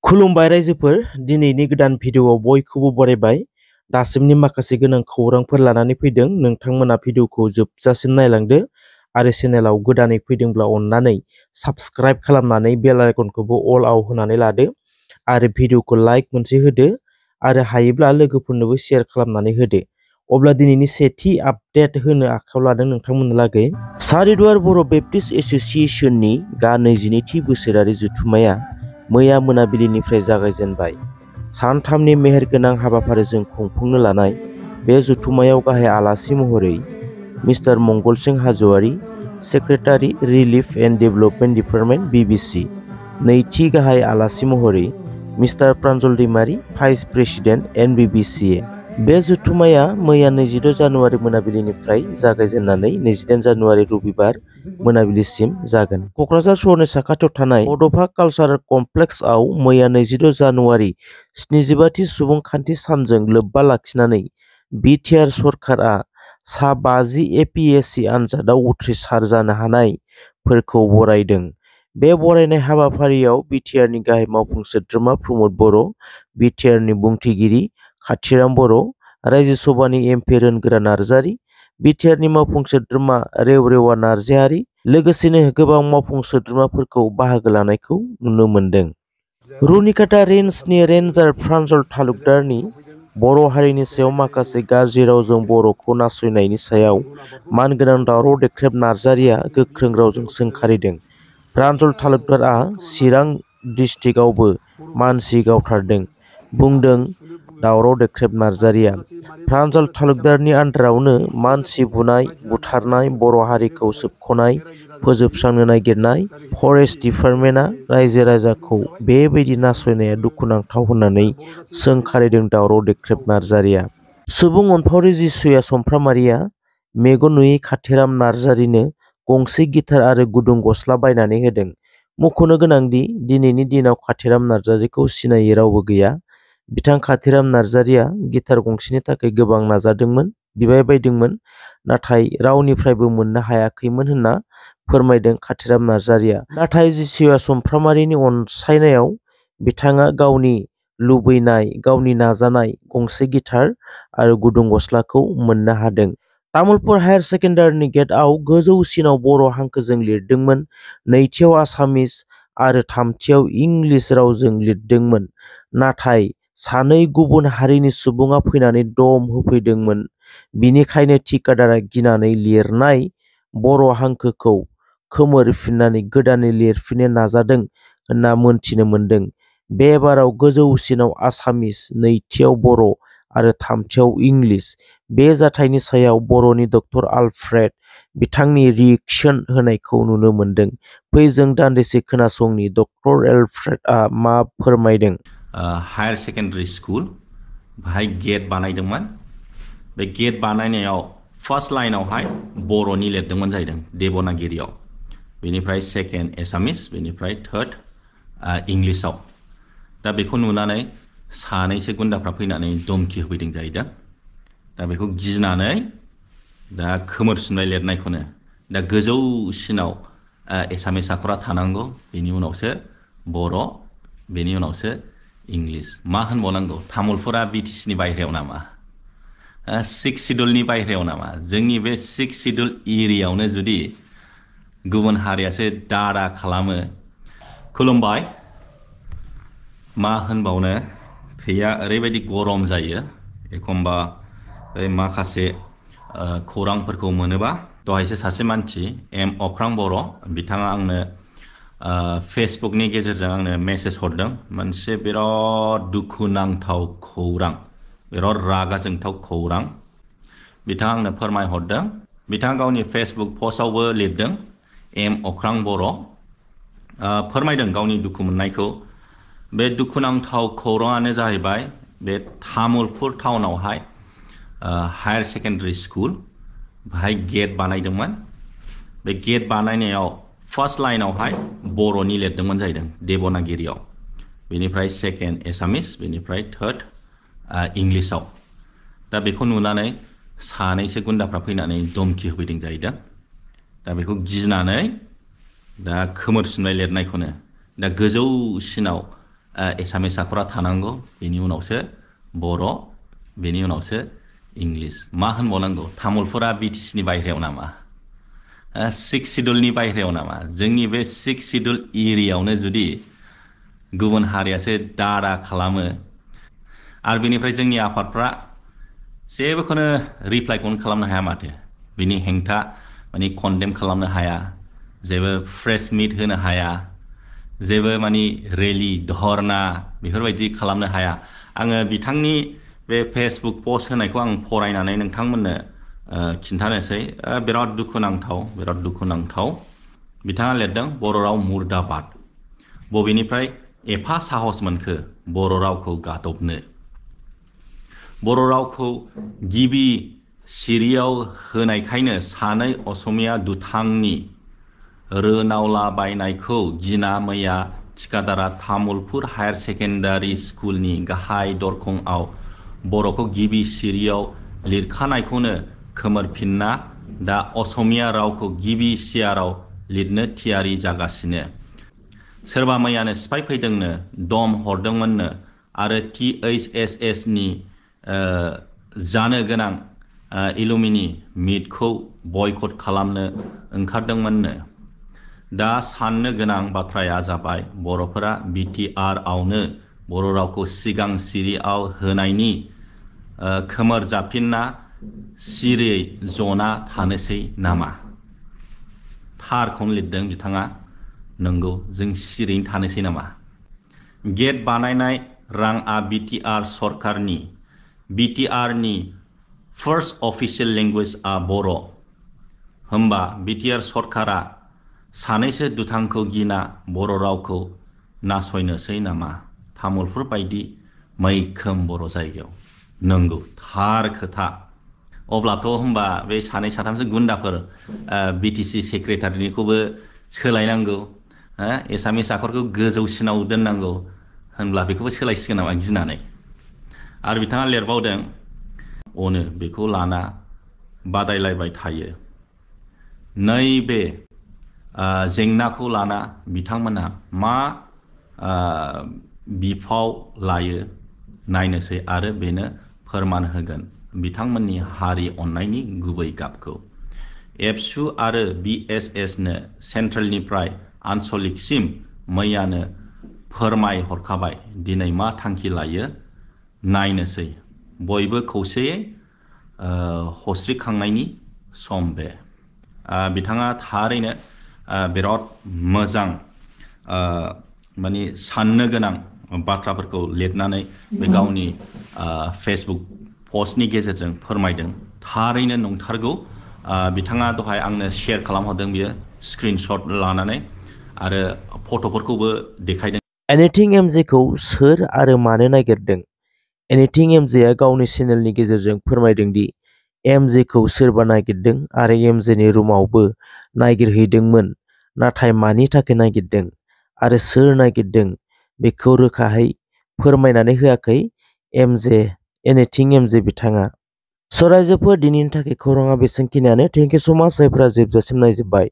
खुलुमबाय रायजोफोर दिनैनि गोदान भिडिअआव बयखौबो बरायबाय दासिमनि माखासे गोनां खौरांफोर लानानै फैदों नोंथांमोना भिडिअखौ जोबजासिम नायलांदो आरो चेनेलाव गोदानै फैदोंब्ला अननानै साबस्क्राइब खालामनानै बेल आइकनखौबो अल आव होनानै लादो आरो भिडिअखौ लाइक मोनसे होदो आरो हायोब्ला लोगोफोरनोबो शेयार खालामनानै होदो अब्ला दिनैनि सेथि आपडेट होनो आखायाव लादों नोंथांमोनहालागै सारिदुवार बर' बेप्टिस्ट एसोसिएशननि गा 22थि बोसोरारि जथुम्माया मैया मोनाबिलिनिफ्राय जागायजेनबाय सानथामनि मेहेरगोनां हाबाफारिजों खुंफुंनो लानाय बे जथुम्मायाव गाहाय आलासि महरै मिस्टार मंगल सिंह हाज'वारि secretary relief and development department BBC नैथि गाहाय आलासि महरै mister Pranjal Daimary vice president एनबिबिसिए बे जथुम्माया मैया 26 जानुवारि मोनाबिलिनिफ्राय जागायजेननानै 28 जानुवारि रबिबार मोनाबिलिसिम जागोन। क'क्राझार सहरनि साखाथियाव थानाय बड'फा कालचारेल कमप्लेक्सआव मैया 26 जानुवारि 75थि सुबुंखान्थि सानजों लोब्बा लाखिनानै बिटिआर सरकारा सा 50 एपिएससि आनजादाव उथ्रिसार जानो हानायफोरखौ बरायदों। बे बरायनाय हाबाफारियाव बिटिआरनि गाहाय मावफुं सोद्रोमा प्रमद बर', बिटिआरनि बुंथिगिरि खाथिराम बर', रायजो सभानि एमपि रोनगोरा नार्जारि, बिटिआरनि मावफुं सोद्रोमा रेवरेवा नार्जारि लोगोसेनो गोबां मावफुं सोद्रोमाफोरखौ बाहागो लानायखौ नुनो मोन्दों। रुनिकाटा रेन्जनि रेन्जार प्रान्जल तालुकदारनि बर' हारिनि सायाव माखासे गाज्रि रावजों बर'खौ नासयनायनि सायाव मानगोनां दावराव देख्रेब नार्जारिया गोख्रों रावजों सोंखारिदों। प्रान्जल तालुकदारआ चिरां डिस्ट्रिक्टआवबो मानसि गावथारदों बुंदों दावराव देख्रेब नार्जारिया। प्रान्जल तालुकदारनि आन्दारावनो मानसि बुनाय, बुथारनाय, बर' हारिखौ सोबख'नाय, फोजोबस्रांनो नागिरनाय, फरेस्ट डिपार्टमेन्टआ रायजो राजाखौ बेबायदि नासयनाया दुखुनांथाव होननानै सोंखारिदों दावराव देख्रेब नार्जारिया। सुबुं अनफावरि जिसुया समफ्रामारिया मेगन नुयै खाथिराम नार्जारिनो गंसे गिटार आरो गुदुं गस्ला बायनानै होदों। मख'नो गोनांदि दिनैनि दिनाव खाथिराम नार्जारिखौ सिनायै रावबो गैया। बिथां खाथिराम नार्जारिया गिटार गंसेनि थाखाय गोबां नाजादोंमोन, बिबाय बायदोंमोन, नाथाय रावनिफ्रायबो मोननो हायाखैमोन होनना फोरमायदों खाथिराम नार्जारिया। नाथाय जिसुया समफ्रामारिनि अनसायनायाव बिथाङा गावनि लुबैनाय, गावनि नाजानाय गंसे गिटार आरो गुदुं गस्लाखौ मोननो हादों। तामुलपुर हायार सेकेन्डारिनि गेटआव गोजौसिनाव बर' हांखोजों लिरदोंमोन, नैथियाव आसामिस आरो थामथियाव इंलिस रावजों लिरदोंमोन। नाथाय सानै गुबुन हारिनि सुबुङा फैनानै दम होफैदोंमोन। बिनिखायनो ठिकादारआ गिनानै लिरनाय बर' हांखोखौ खोमोरफिननानै गोदानै लिरफिननो नाजादों होनना मोनथिनो मोन्दों। बे बाराव गोजौसिनाव आसामिस, नैथियाव बर' आरो थामथियाव इंलिस। बे जाथायनि सायाव बर'नि डक्टर आलफ्रेड बिथांनि रिएक्सन होनायखौ नुनो मोन्दों। फै जों दान्दिसे खोनासंनि डक्टर एलफ्रेडआ मा फोरमायदों। हायार सेकेन्डारि स्कुल बाहाय गेट बानायदोंमोन। बे गेट बानायनायाव फार्स्ट लाइनावहाय बर'नि लिरदोंमोन जाहैदों देबनागिरियाव, बेनिफ्राय सेकेन्ड एसामिस, बेनिफ्राय थार्ड इंलिसाव। दा बेखौ नुनानै सानैसो गुन्दाफ्रा फैनानै धमकि होफैदों जाहैदों। दा बेखौ गिनानै दा खोमोरफिनबाय लिरनायखौनो। दा गोजौसिनाव एसामिस आखरा थानांगौ, बेनि उनावसो बर', बेनि उनावसो इंलिस। मा होनबावनांगौ, तामुलपुरा बिटिसिनि बायह्रायाव नामा? 6 सिडुलनि बायह्रायाव नामा? जोंनि बे 6 सिडुल एरियायावनो जुदि गुबुन हारियासो दादा खालामो। खुलुमबाय। मा होनबावनो, थैया ओरैबायदि गरम जायो एखमबा माखासे खौरांफोरखौ मोनोबा। दहायसो सासे मानसि एम अख्रां बर', बिथाङा आंनो फेसबुकनि गेजेरजों आंनो मेसेज हरदों, मोनसे बिराद दुखुनांथाव खौरां, बिराद रागा जोंथाव खौरां। बिथाङा आंनो फोरमायहरदों, बिथाङा गावनि फेसबुक पस्टआवबो लिरदों, एम अख्रां बर' फोरमायदों गावनि दुखु मोननायखौ। बे दुखुनांथाव खौराङानो जाहैबाय बे तामुलपुर टाउनावहाय हायार सेकेन्डारि स्कुल बाहाय गेट बानायदोंमोन। बे गेट बानायनायाव फार्स्ट लाइनावहाय बर'नि लिरदोंमोन जाहैदों देबनागिरियाव, बेनिफ्राय सेकेन्ड एसामिस, बेनिफ्राय थार्ड इंलिसाव। दा बेखौ नुनानै सानैसो गुन्दाफ्रा फैनानै धमकि होफैदों जाहैदों। दा बेखौ गिनानै दा खोमोरफिनबाय लिरनायखौनो। दा गोजौसिनाव एसामिस आखरा थानांगौ, बेनि उनावसो बर', बेनि उनावसो इंलिस। मा होनबावनांगौ, तामुलपुरा बिटिसिनि बायहेरायाव नामा? 6 सिडुलनि बायहेरायाव नामा? जोंनि बे 6 सिडुल एरियायावनो जुदि गुबुन हारियासो दादा खालामो आरो बेनिफ्राय जोंनि आफादफ्रा जेबोखौनो रिप्लाइखौनो खालामनो हाया माथो, बिनि हेंथा माने कन्डेम खालामनो हाया, जेबो फ्रेस मिट होनो हाया, जेबो माने रेलि धरना बेफोरबायदि खालामनो हाया। आङो बिथांनि बे फेसबुक पस्ट होनायखौ आं फरायनानै नोंथांमोननो खिन्थानोसै। बिराद दुखुनांथाव। बिथाङा लिरदों बर' राव मुर्दाबाद। बबेनिफ्राय एफा साहस मोनखो बर' रावखौ गादबनो? बर' रावखौ गिबि सिरियाव होनायखायनो सानै असमिया दुथांनि रोनावलाबायनायखौ गिना मैया थिखादारा तामुलपुर हायार सेकेन्डारि स्कुलनि गाहाय दरखंआव बर'खौ गिबि सिरियाव लिरखानायखौनो खोमोरफिनना दा असमिया रावखौ गिबि सियाराव लिरनो थियारि जागासिनो। सोरबा मैयानो सिफाय फैदोंनो, दम हरदोंमोननो आरो THSS नि जानो गोनां इलुमिनि मिटखौ बयकट खालामनो ओंखारदोंमोननो। दा साननो गोनां बाथ्राया जाबाय बर'फोरा BTR आवनो बर' रावखौ सिगां सिरियाव होनायनि खोमोर जाफिनना सिरियै जना थानोसै नामा? थारखौनो लिरदों बिथाङा। नंगौ, जों सिरियैनो थानोसै नामा? गेट बानायनाय रांआ BTR सरकारनि, BTR नि फार्स्ट अफिसियेल लेंगुवेजआ बर'। होमबा BTR सरकारा सानैसो दुथांखौ गिना बर' रावखौ नासयनोसै नामा तामुलपुर बायदि मैखोम बर' जायगायाव? नंगौ, थार खोथा। अब्लाथ' होमबा बे सानै साथामसो गुन्दाफोर BTC सेक्रेटारिनिखौबो सोलायनांगौ, एसामिस आखरखौ गोजौसिनाव दोननांगौ, होनब्ला बेखौबो सोलायसिगोन नामा गिनानै? आरो बिथाङा लिरबावदों, अनो बेखौ लाना बादायलायबाय थायो। नैबे जेंनाखौ लाना बिथांमोनहा मा बिफाव लायो नायनोसै आरो बेनो फोरमान होगोन बिथांमोननि हारि अननायनि गुबै गाबखौ। एबसु आरो BSS नो सेन्ट्रेलनिफ्राय आनसलिकसिम मैयानो फोरमाय हरखाबाय दिनै मा थांखि लायो नायनोसै। बयबो खौसेयै हस्रिखांनायनि सम बे। बिथाङा थारैनो बिराद मोजां माने साननो गोनां बाथ्राफोरखौ लिरनानै बे गावनि फेसबुक पस्टनि गेजेरजों फोरमायदों। थारैनो नंथारगौ। बिथाङा दहाय आंनो शेयार खालामहरदों, बियो स्क्रिनशट लानानै आरो फट'फोरखौबो देखायदों। एनिथिं एमजेखौ सोर आरो मानो नागिरदों? एनिथिं एमजेआ गावनि चेनेलनि गेजेरजों फोरमायदों दि एमजेखौ सोरबा नागिरदों आरो एमजेनि रुमावबो नागिरहैदोंमोन, नाथाय मानि थाखाय नागिरदों आरो सोर नागिरदों बेखौ रोखायै फोरमायनानै होआखै एनिथिं एमजे बिथाङा। स' रायजोफोर, दिनैनि थाखाय खौराङा बेसेबांखिनियानो। थेंक इउ स' माच जायफोरा जोबजासिम नायजोब्बाय।